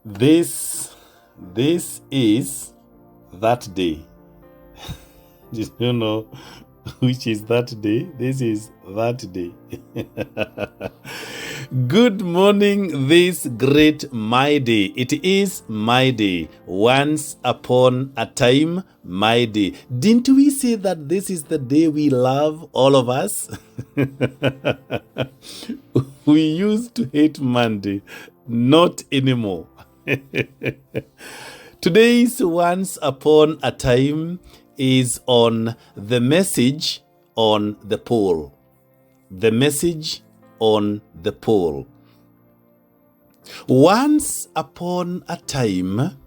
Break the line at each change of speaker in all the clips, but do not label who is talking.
This is that day. Did you know which is that day? This is that day. Good morning, this great my day. It is my day. Once upon a time, my day. Didn't we say that this is the day we love, all of us? We used to hate Monday. Not anymore. Today's Once Upon a Time is on the message on the pole. The message on the pole. Once upon a time,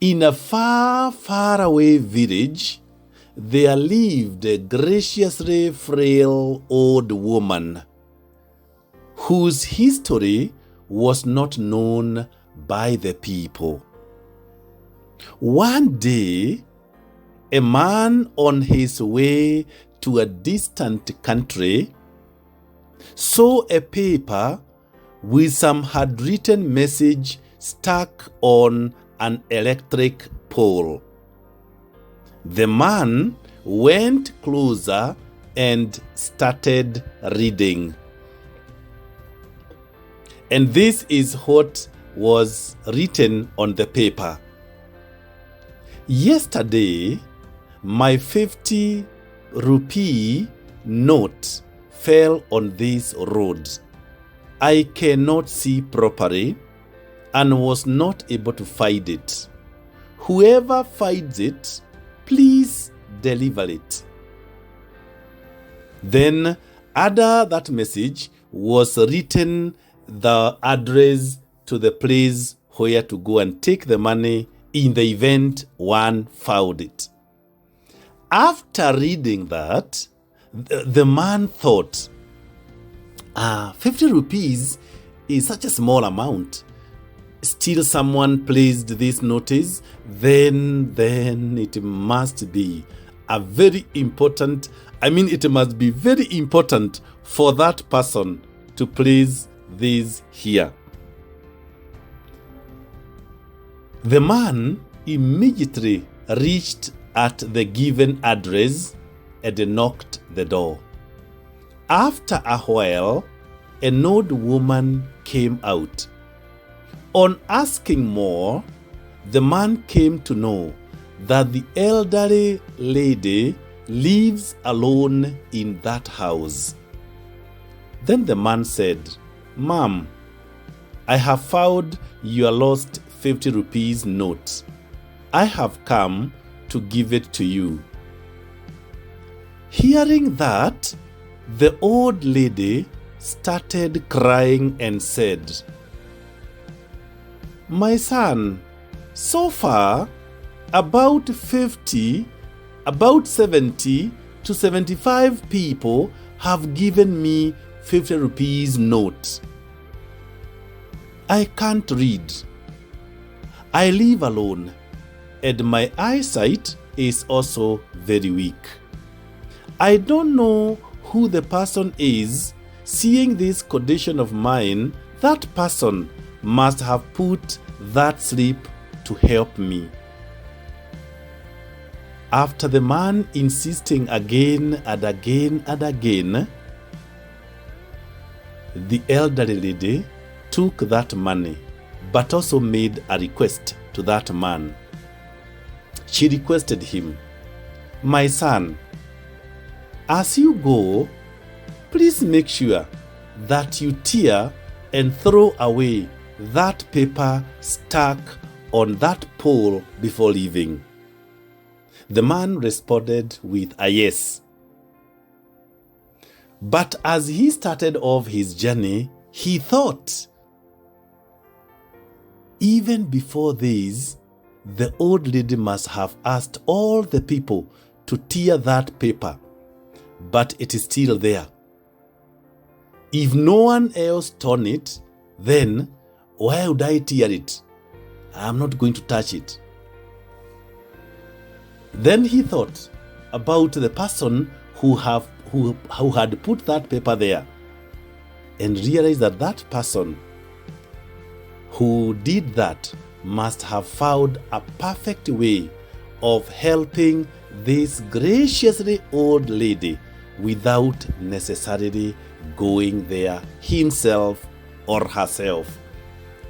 in a far, far away village, there lived a graciously frail old woman whose history was not known by the people. One day, a man on his way to a distant country saw a paper with some handwritten message stuck on an electric pole. The man went closer and started reading. And this is what was written on the paper. Yesterday, my 50 rupee note fell on this road. I cannot see properly and was not able to find it. Whoever finds it, please deliver it. Then, under that message was written the address to the place where to go and take the money in the event one found it. After reading that, the man thought, 50 rupees is such a small amount. Still someone placed this notice, then it must be it must be very important for that person to place this here. The man immediately reached at the given address and knocked the door. After a while, an old woman came out. On asking more, the man came to know that the elderly lady lives alone in that house. Then the man said, "Ma'am, I have found your lost 50 rupees note. I have come to give it to you." Hearing that, the old lady started crying and said, "My son, so far, about 70 to 75 people have given me 50 rupees note. I can't read. I live alone, and my eyesight is also very weak. I don't know who the person is. Seeing this condition of mine, that person must have put that slip to help me." After the man insisting again and again and again, the elderly lady took that money, but also made a request to that man. She requested him, "My son, as you go, please make sure that you tear and throw away that paper stuck on that pole before leaving." The man responded with a yes. But as he started off his journey, he thought, even before this, the old lady must have asked all the people to tear that paper, but it is still there. If no one else torn it, then why would I tear it? I'm not going to touch it. Then he thought about the person who had put that paper there, and realized that that person who did that must have found a perfect way of helping this graciously old lady without necessarily going there himself or herself.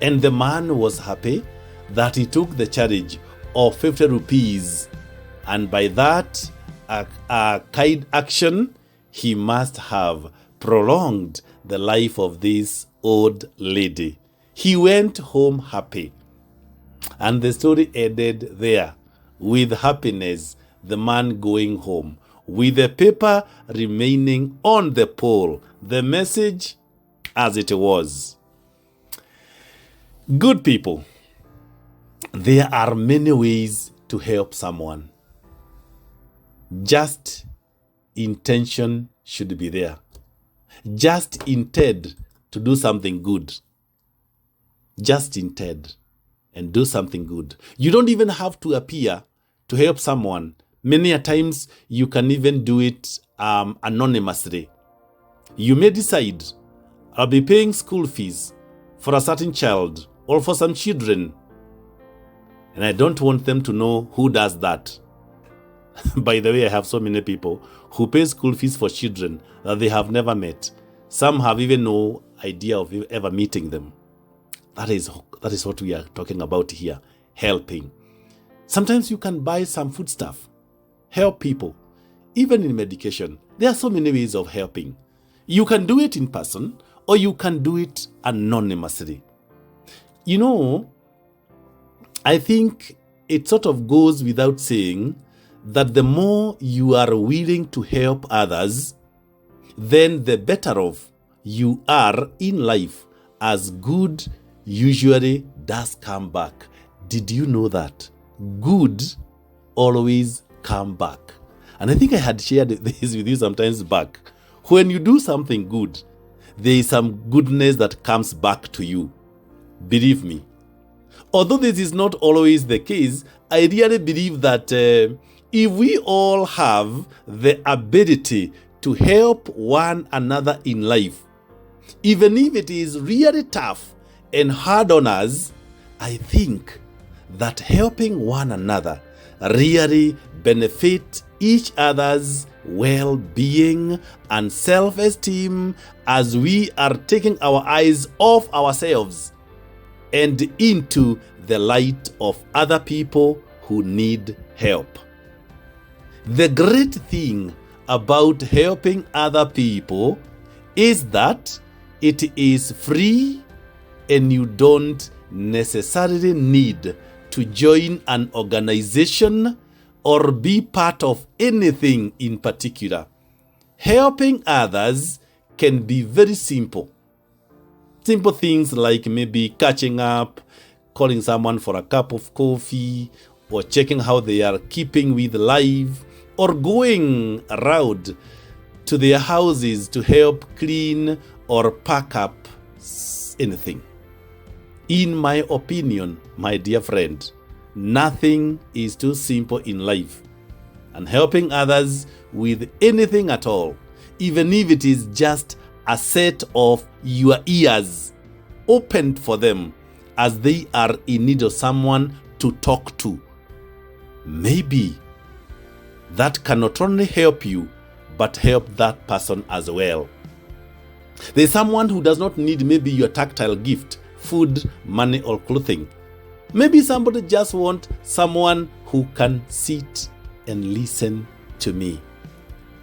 And the man was happy that he took the charge of 50 rupees, and by that a kind action, he must have prolonged the life of this old lady. He went home happy. And the story ended there, with happiness, the man going home, with the paper remaining on the pole, the message as it was. Good people, there are many ways to help someone. Just intention should be there. Just intend to do something good. Just intend and do something good. You don't even have to appear to help someone. Many a times you can even do it anonymously. You may decide, I'll be paying school fees for a certain child or for some children, and I don't want them to know who does that. By the way, I have so many people who pay school fees for children that they have never met. Some have even no idea of ever meeting them. That is what we are talking about here, helping. Sometimes you can buy some food stuff, help people. Even in medication, there are so many ways of helping. You can do it in person or you can do it anonymously. You know, I think it sort of goes without saying that the more you are willing to help others, then the better off you are in life, as good usually does come back. Did you know that? Good always come back. And I think I had shared this with you sometimes back. When you do something good, there is some goodness that comes back to you. Believe me. Although this is not always the case, I really believe that if we all have the ability to help one another in life, even if it is really tough and hard on us, I think that helping one another really benefits each other's well-being and self-esteem as we are taking our eyes off ourselves and into the light of other people who need help. The great thing about helping other people is that it is free and you don't necessarily need to join an organization or be part of anything in particular. Helping others can be very simple. Simple things like maybe catching up, calling someone for a cup of coffee, or checking how they are keeping with life, or going around to their houses to help clean or pack up anything. In my opinion, my dear friend, nothing is too simple in life. And helping others with anything at all, even if it is just a set of your ears opened for them as they are in need of someone to talk to, maybe that can not only help you, but help that person as well. There's someone who does not need maybe your tactile gift, food, money, or clothing. Maybe somebody just wants someone who can sit and listen to me.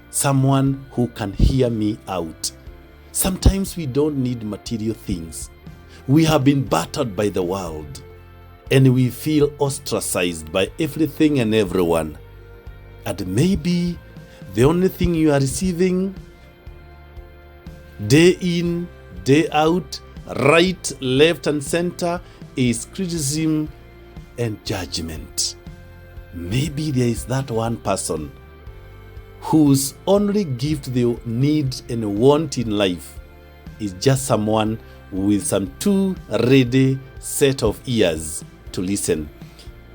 Someone who can hear me out. Sometimes we don't need material things. We have been battered by the world and we feel ostracized by everything and everyone. And maybe the only thing you are receiving day in, day out, right, left, and center is criticism and judgment. Maybe there is that one person whose only gift they need and want in life is just someone with some too ready set of ears to listen.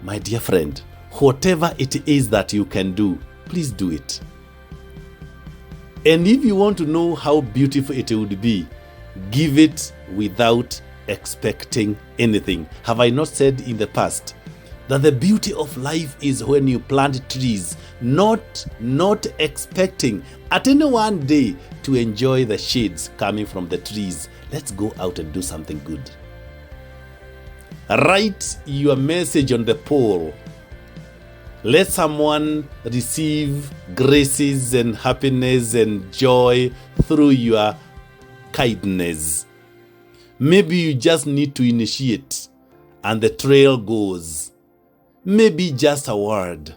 My dear friend, whatever it is that you can do, please do it. And if you want to know how beautiful it would be, give it without expecting anything. Have I not said in the past that the beauty of life is when you plant trees, not expecting at any one day to enjoy the shades coming from the trees? Let's go out and do something good. Write your message on the poll. Let someone receive graces and happiness and joy through your kindness. Maybe you just need to initiate and the trail goes. Maybe just a word.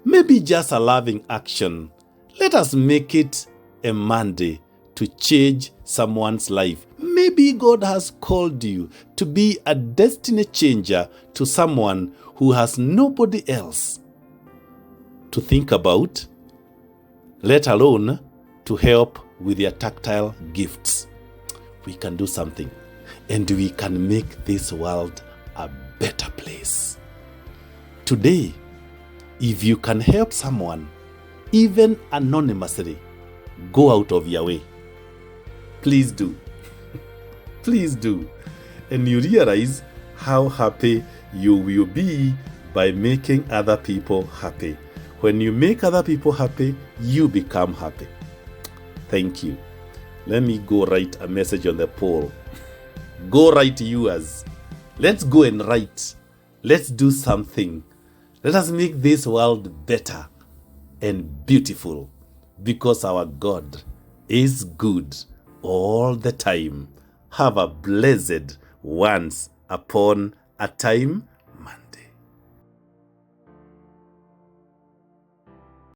Maybe just a loving action. Let us make it a Monday to change someone's life. Maybe God has called you to be a destiny changer to someone who has nobody else to think about, let alone to help with their tactile gifts. We can do something, and we can make this world a better place. Today, if you can help someone, even anonymously, go out of your way. Please do. Please do. And you realize how happy you will be by making other people happy. When you make other people happy, you become happy. Thank you. Let me go write a message on the poll. Go write yours. Let's go and write. Let's do something. Let us make this world better and beautiful, because our God is good all the time. Have a blessed once upon a time